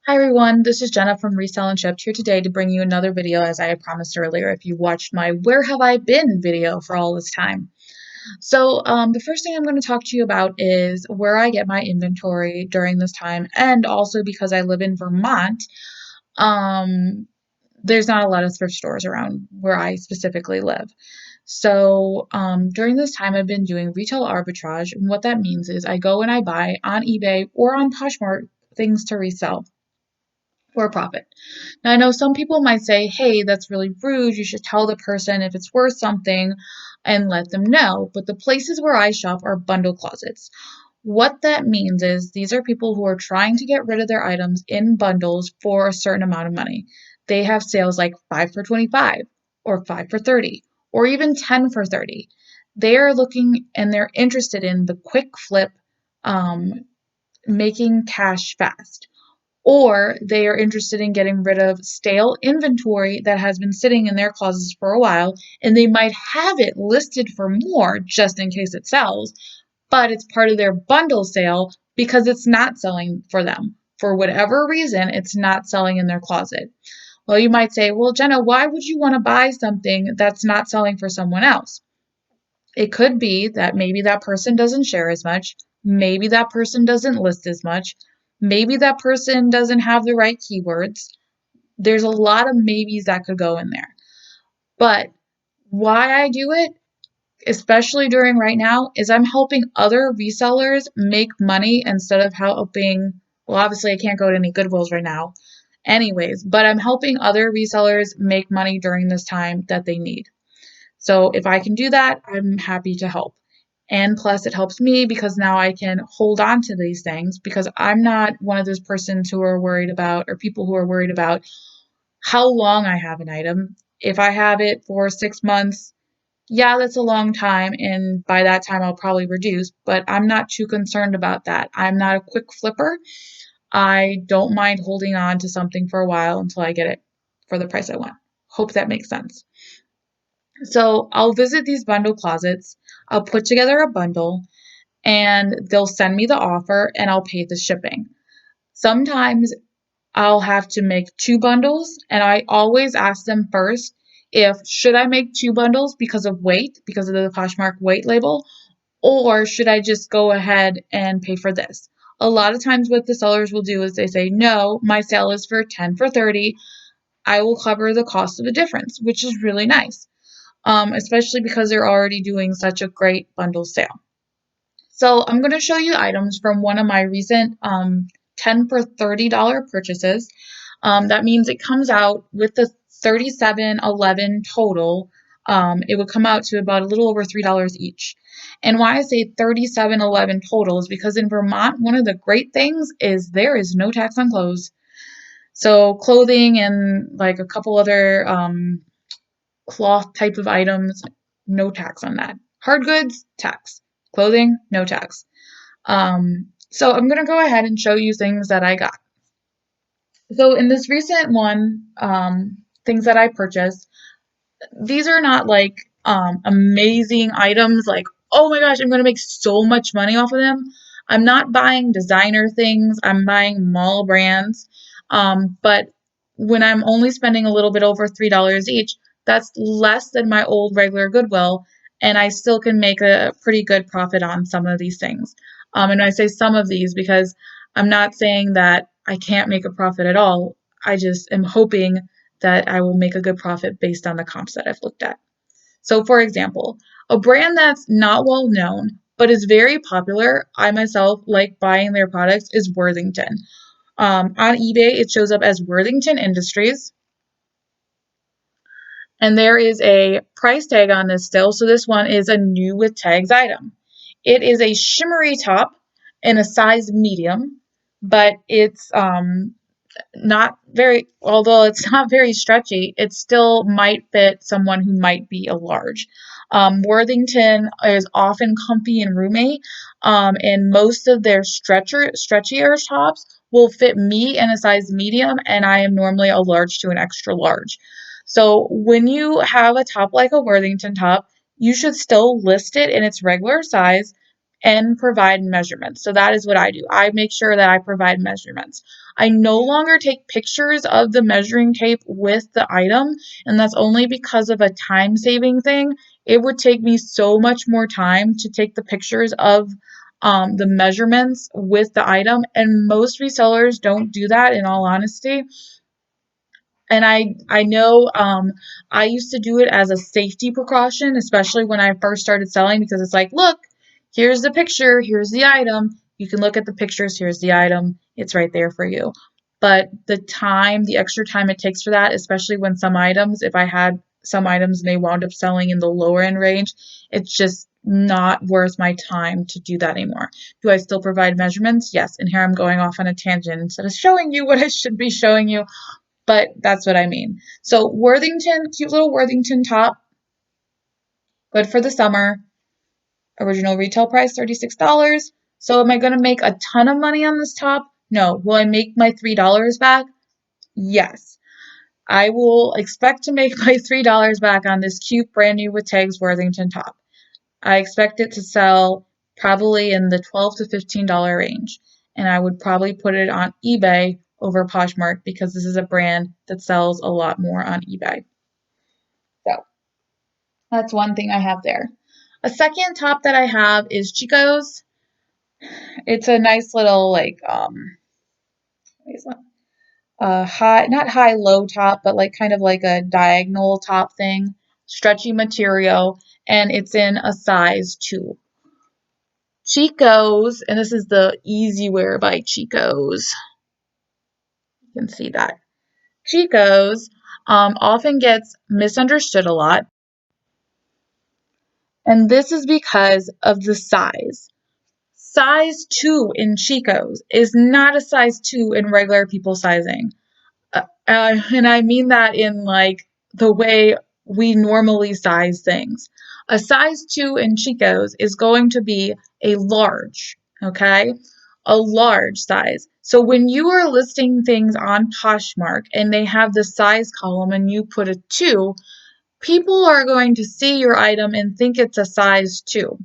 Hi everyone, this is Jenna from Resell and Shipped here today to bring you another video as I had promised earlier if you watched my Where Have I Been video for all this time. The first thing I'm going to talk to you about is where I get my inventory during this time, and also because I live in Vermont, um, there's not a lot of thrift stores around where I specifically live. During this time, I've been doing retail arbitrage, and what that means is I go and I buy on eBay or on Poshmark things to resell for a profit. Now, I know some people might say, hey, that's really rude. You should tell the person if it's worth something and let them know. But the places where I shop are bundle closets. What that means is these are people who are trying to get rid of their items in bundles for a certain amount of money. They have sales like 5 for 25 or 5 for 30 or even 10 for 30. They are looking and they're interested in the quick flip, um, making cash fast, or they are interested in getting rid of stale inventory that has been sitting in their closets for a while, and they might have it listed for more just in case it sells, but it's part of their bundle sale because it's not selling for them. For whatever reason, it's not selling in their closet. Well, you might say, well, Jenna, why would you want to buy something that's not selling for someone else? It could be that maybe that person doesn't share as much, maybe that person doesn't list as much, maybe that person doesn't have the right keywords. There's a lot of maybes that could go in there. But why I do it, especially during right now, is I'm helping other resellers make money instead of helping. Well, obviously, I can't go to any Goodwills right now, anyways, but I'm helping other resellers make money during this time that they need. So if I can do that, I'm happy to help. And plus, it helps me because now I can hold on to these things because I'm not one of those persons who are worried about, or people who are worried about how long I have an item. If I have it for 6 months, yeah, that's a long time. And by that time, I'll probably reduce, but I'm not too concerned about that. I'm not a quick flipper. I don't mind holding on to something for a while until I get it for the price I want. Hope that makes sense. So I'll visit these bundle closets. I'll put together a bundle and they'll send me the offer and I'll pay the shipping. Sometimes I'll have to make two bundles, and I always ask them first if should I make two bundles because of weight, because of the Poshmark weight label, or should I just go ahead and pay for this? A lot of times what the sellers will do is they say, no, my sale is for 10 for 30. I will cover the cost of the difference, which is really nice, especially because they're already doing such a great bundle sale. So I'm going to show you items from one of my recent 10 for $30 purchases. That means it comes out with the 37.11 total. It would come out to about a little over $3 each. And why I say 37.11 total is because in Vermont, one of the great things is there is no tax on clothes. So clothing and like a couple other cloth type of items, no tax on that. Hard goods, tax. Clothing, no tax. So I'm going to go ahead and show you things that I got. So in this recent one, things that I purchased, these are not like amazing items like, oh my gosh, I'm going to make so much money off of them. I'm not buying designer things. I'm buying mall brands. But when I'm only spending a little bit over $3 each, that's less than my old regular Goodwill, and I still can make a pretty good profit on some of these things. And I say some of these because I'm not saying that I can't make a profit at all. I just am hoping that I will make a good profit based on the comps that I've looked at. So, for example, a brand that's not well known but is very popular, I myself like buying their products, is Worthington. On eBay, it shows up as Worthington Industries, and there is a price tag on this still. So, this one is a new with tags item. It is a shimmery top in a size medium, but it's not very, although it's not very stretchy, it still might fit someone who might be a large. Worthington is often comfy and roomy, and most of their stretchier tops will fit me in a size medium, and I am normally a large to an extra large. So when you have a top like a Worthington top, you should still list it in its regular size and provide measurements. So that is what I do. I make sure that I provide measurements. I no longer take pictures of the measuring tape with the item, and that's only because of a time saving thing. It would take me so much more time to take the pictures of the measurements with the item, and most resellers don't do that, in all honesty. And I know I used to do it as a safety precaution, especially when I first started selling, because it's like, look, here's the picture, here's the item. You can look at the pictures, here's the item. It's right there for you. But the extra time it takes for that, especially when some items, if I had some items and they wound up selling in the lower end range, it's just not worth my time to do that anymore. Do I still provide measurements? Yes. And here I'm going off on a tangent instead of showing you what I should be showing you. But that's what I mean. So Worthington, cute little Worthington top, good for the summer. Original retail price, $36. So am I going to make a ton of money on this top? No. Will I make my $3 back? Yes. I will expect to make my $3 back on this cute brand new with tags Worthington top. I expect it to sell probably in the $12 to $15 range. And I would probably put it on eBay over Poshmark because this is a brand that sells a lot more on eBay. So that's one thing I have there. A second top that I have is Chico's. It's a nice little high, not high low top, but like kind of like a diagonal top thing, stretchy material, and it's in a size 2. Chico's, and this is the Easy Wear by Chico's. You can see that. Chico's often gets misunderstood a lot, and this is because of the size. Size 2 in Chico's is not a size 2 in regular people sizing. And I mean that in like the way we normally size things. A size 2 in Chico's is going to be a large, okay? A large size. So when you are listing things on Poshmark and they have the size column and you put a 2, people are going to see your item and think it's a size 2.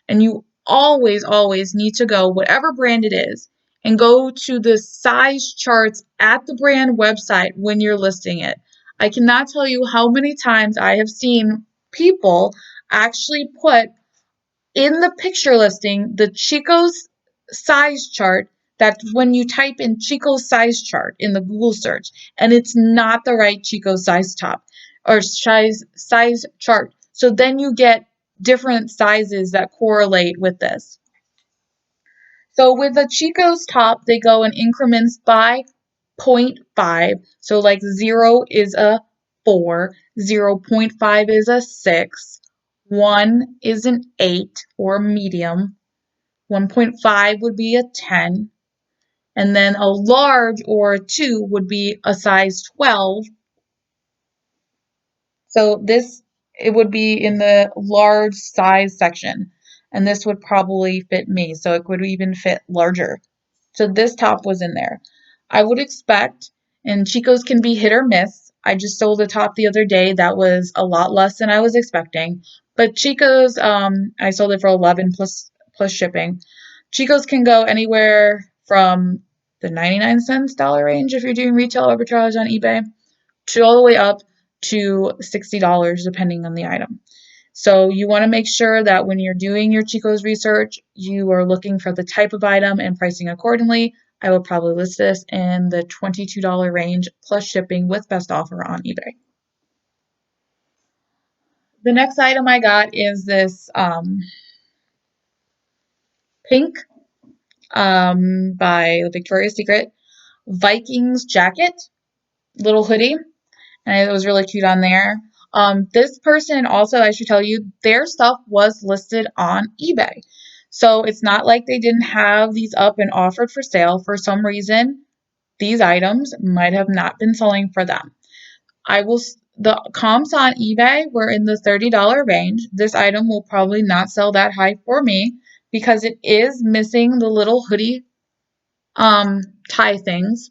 And you always, always need to go, whatever brand it is, and go to the size charts at the brand website when you're listing it. I cannot tell you how many times I have seen people actually put in the picture listing the Chico's size chart. That's when you type in Chico's size chart in the Google search, and it's not the right Chico's size top or size chart. So then you get different sizes that correlate with this. So with the Chico's top, they go in increments by 0.5. So like 0 is a 4, 0.5 is a 6, 1 is an 8 or medium, 1.5 would be a 10, and then a large or a 2 would be a size 12. So it would be in the large size section, and this would probably fit me, so it would even fit larger. So this top was in there. I would expect, and Chico's can be hit or miss. I just sold a top the other day that was a lot less than I was expecting, but Chico's, I sold it for 11 plus shipping. Chico's can go anywhere from the 99 cents dollar range if you're doing retail arbitrage on eBay to all the way up to $60 depending on the item. So you want to make sure that when you're doing your Chico's research, you are looking for the type of item and pricing accordingly. I will probably list this in the $22 range plus shipping with best offer on eBay. The next item I got is this pink by Victoria's Secret Vikings jacket, little hoodie. And it was really cute on there. This person also, I should tell you, their stuff was listed on eBay. So it's not like they didn't have these up and offered for sale. For some reason, these items might have not been selling for them. The comps on eBay were in the $30 range. This item will probably not sell that high for me because it is missing the little hoodie tie things.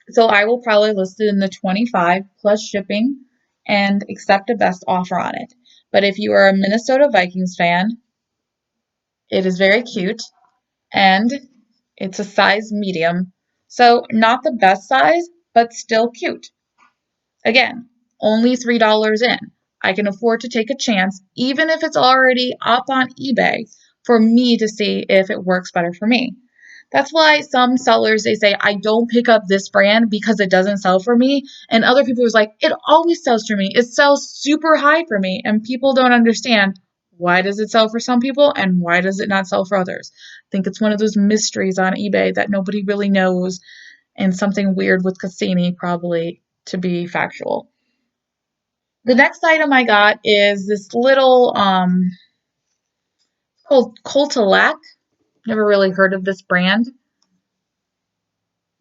So I will probably list it in the 25 plus shipping and accept a best offer on it. But if you are a Minnesota Vikings fan, It is very cute, and it's a size medium. So not the best size, but still cute. Again, only $3 in. I can afford to take a chance, even if it's already up on eBay, for me to see if it works better for me. That's why some sellers, they say, I don't pick up this brand because it doesn't sell for me. And other people are like, it always sells for me. It sells super high for me. And people don't understand, why does it sell for some people and why does it not sell for others? I think it's one of those mysteries on eBay that nobody really knows, and something weird with Cassini, probably, to be factual. The next item I got is this little called Coltalac. Never really heard of this brand,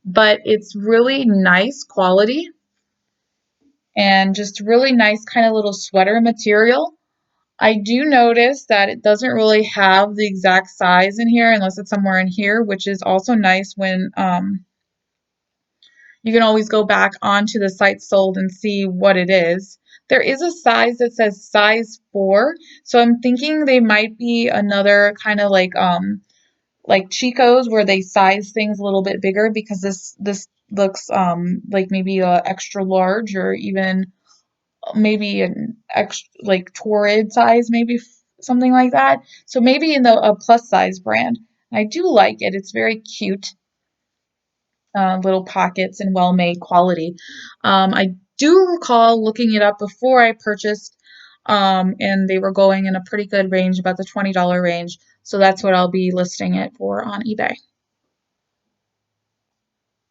but it's really nice quality and just really nice kind of little sweater material. I do notice that it doesn't really have the exact size in here unless it's somewhere in here, which is also nice when you can always go back onto the site sold and see what it is. There is a size that says size 4, so I'm thinking they might be another kind of like Chico's where they size things a little bit bigger, because this looks like maybe a extra large, or even maybe an extra like torrid size, maybe something like that. So maybe in a plus size brand. I do like it. It's very cute. Little pockets and well-made quality. I do recall looking it up before I purchased, and they were going in a pretty good range, about the $20 range. So that's what I'll be listing it for on eBay.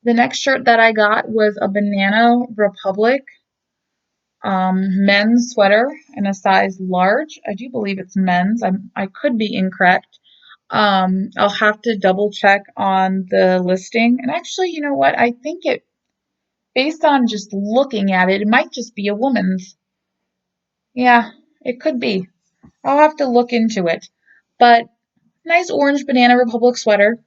The next shirt that I got was a Banana Republic men's sweater in a size large. I do believe it's men's. I could be incorrect. I'll have to double check on the listing. And actually, you know what? I think it, based on just looking at it, it might just be a woman's. Yeah, it could be. I'll have to look into it. But nice orange Banana Republic sweater.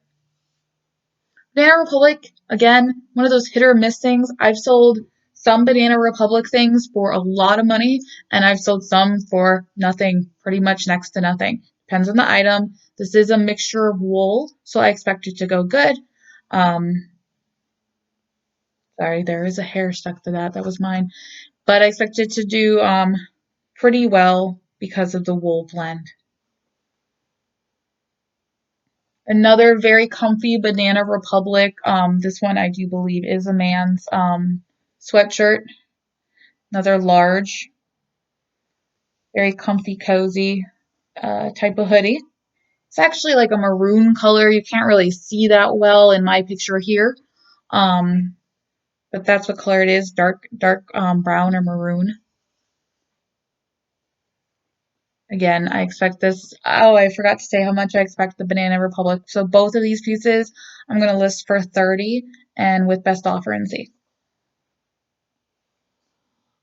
Banana Republic, again, one of those hit or miss things. I've sold some Banana Republic things for a lot of money, and I've sold some for nothing, pretty much next to nothing. Depends on the item. This is a mixture of wool, so I expect it to go good. Sorry, there is a hair stuck to that. That was mine. But I expect it to do pretty well because of the wool blend. Another very comfy Banana Republic. This one I do believe is a man's sweatshirt. Another large, very comfy, cozy type of hoodie. It's actually like a maroon color. You can't really see that well in my picture here, but that's what color it is, dark brown or maroon. Again, I expect this. Oh, I forgot to say how much I expect the Banana Republic. So both of these pieces I'm going to list for 30 and with best offer and see.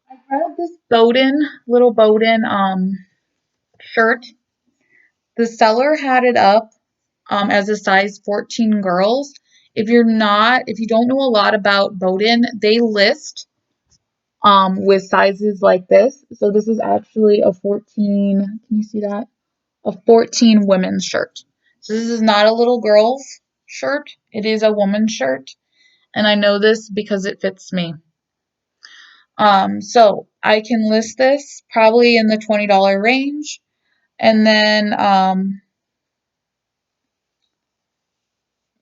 I grabbed this little Bowden shirt. The seller had it up as a size 14 girls. If you don't know a lot about Bowden, they list with sizes like this. So this is actually a 14, can you see that? A 14 women's shirt. So this is not a little girl's shirt. It is a woman's shirt. And I know this because it fits me. So I can list this probably in the $20 range. And then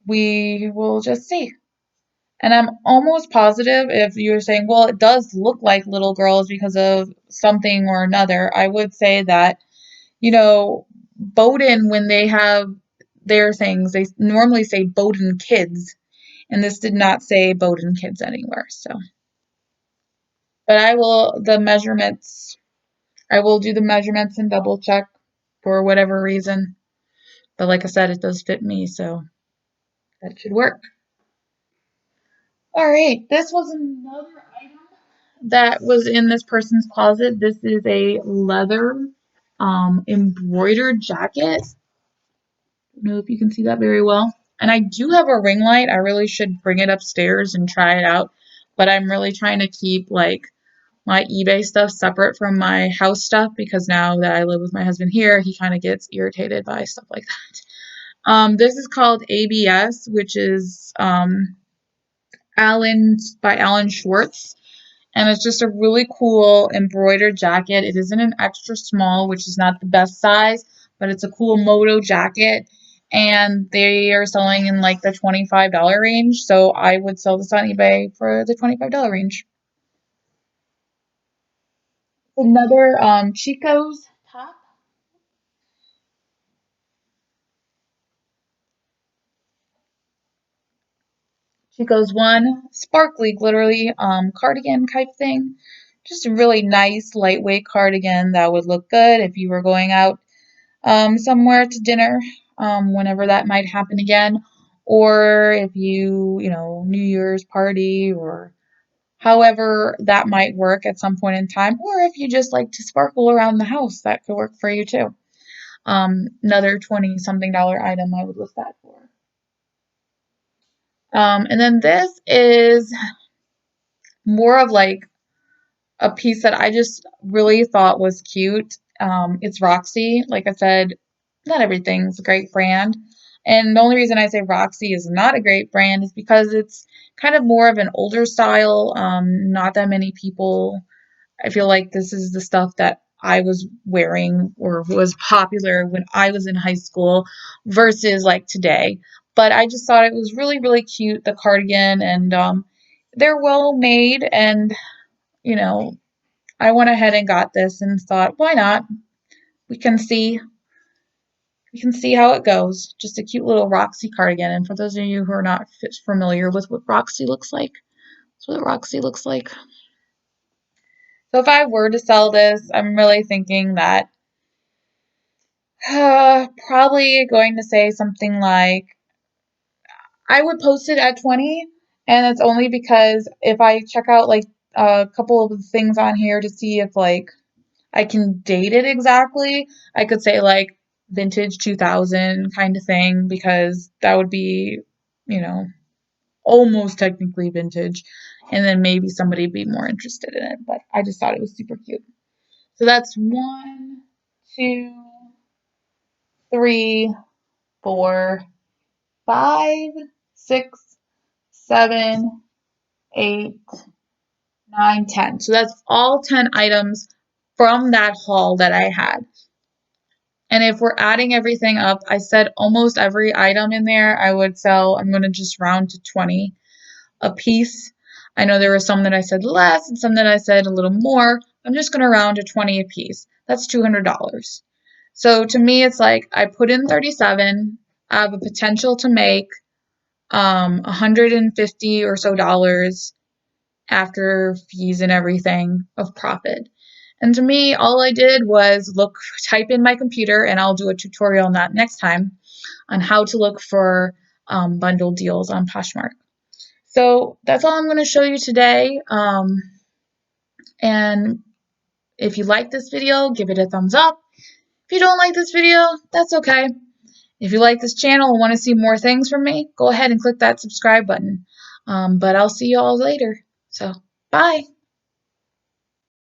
we will just see. And I'm almost positive, if you're saying, well, it does look like little girls because of something or another, I would say that, Bowden, when they have their things, they normally say Bowden Kids, and this did not say Bowden Kids anywhere. So, but I will do the measurements and double check for whatever reason. But like I said, it does fit me, so that should work. All right, this was another item that was in this person's closet. This is a leather embroidered jacket. I don't know if you can see that very well. And I do have a ring light. I really should bring it upstairs and try it out. But I'm really trying to keep like my eBay stuff separate from my house stuff because now that I live with my husband here, he kind of gets irritated by stuff like that. This is called ABS, which is Alan Schwartz. And it's just a really cool embroidered jacket. It isn't an extra small, which is not the best size, but it's a cool moto jacket. And they are selling in like the $25 range. So I would sell this on eBay for the $25 range. Another Chico's top. Chico's one sparkly, glittery cardigan type thing. Just a really nice, lightweight cardigan that would look good if you were going out somewhere to dinner, whenever that might happen again, or if New Year's party or however that might work at some point in time, or if you just like to sparkle around the house, that could work for you too. Another 20 something dollar item I would list that for. And then this is more of like a piece that I just really thought was cute. It's Roxy. Like I said, not everything's a great brand. And the only reason I say Roxy is not a great brand is because it's kind of more of an older style. Not that many people, I feel like this is the stuff that I was wearing or was popular when I was in high school versus like today. But I just thought it was really, really cute, the cardigan, and they're well made, and you know, I went ahead and got this and thought, why not? We can see we can see how it goes. Just a cute little Roxy cardigan. And for those of you who are not familiar with what Roxy looks like, that's what Roxy looks like. So if I were to sell this, I'm really thinking that probably going to say something like I would post it at 20, and it's only because if I check out like a couple of things on here to see if like I can date it exactly. I could say like vintage 2000 kind of thing because that would be, you know, almost technically vintage. And then maybe somebody would be more interested in it. But I just thought it was super cute. So that's 1, 2, 3, 4, 5, 6, 7, 8, 9, 10. So that's all 10 items from that haul that I had. And if we're adding everything up, I said almost every item in there I would sell. I'm going to just round to 20 a piece. I know there were some that I said less and some that I said a little more. I'm just going to round to 20 a piece. That's $200. So to me, it's like I put in 37. I have a potential to make 150 or so dollars after fees and everything of profit. And to me, all I did was type in my computer, and I'll do a tutorial on that next time on how to look for bundle deals on Poshmark. So that's all I'm going to show you today. And if you like this video, give it a thumbs up. If you don't like this video, that's okay. If you like this channel and want to see more things from me, go ahead and click that subscribe button. But I'll see you all later. So, bye.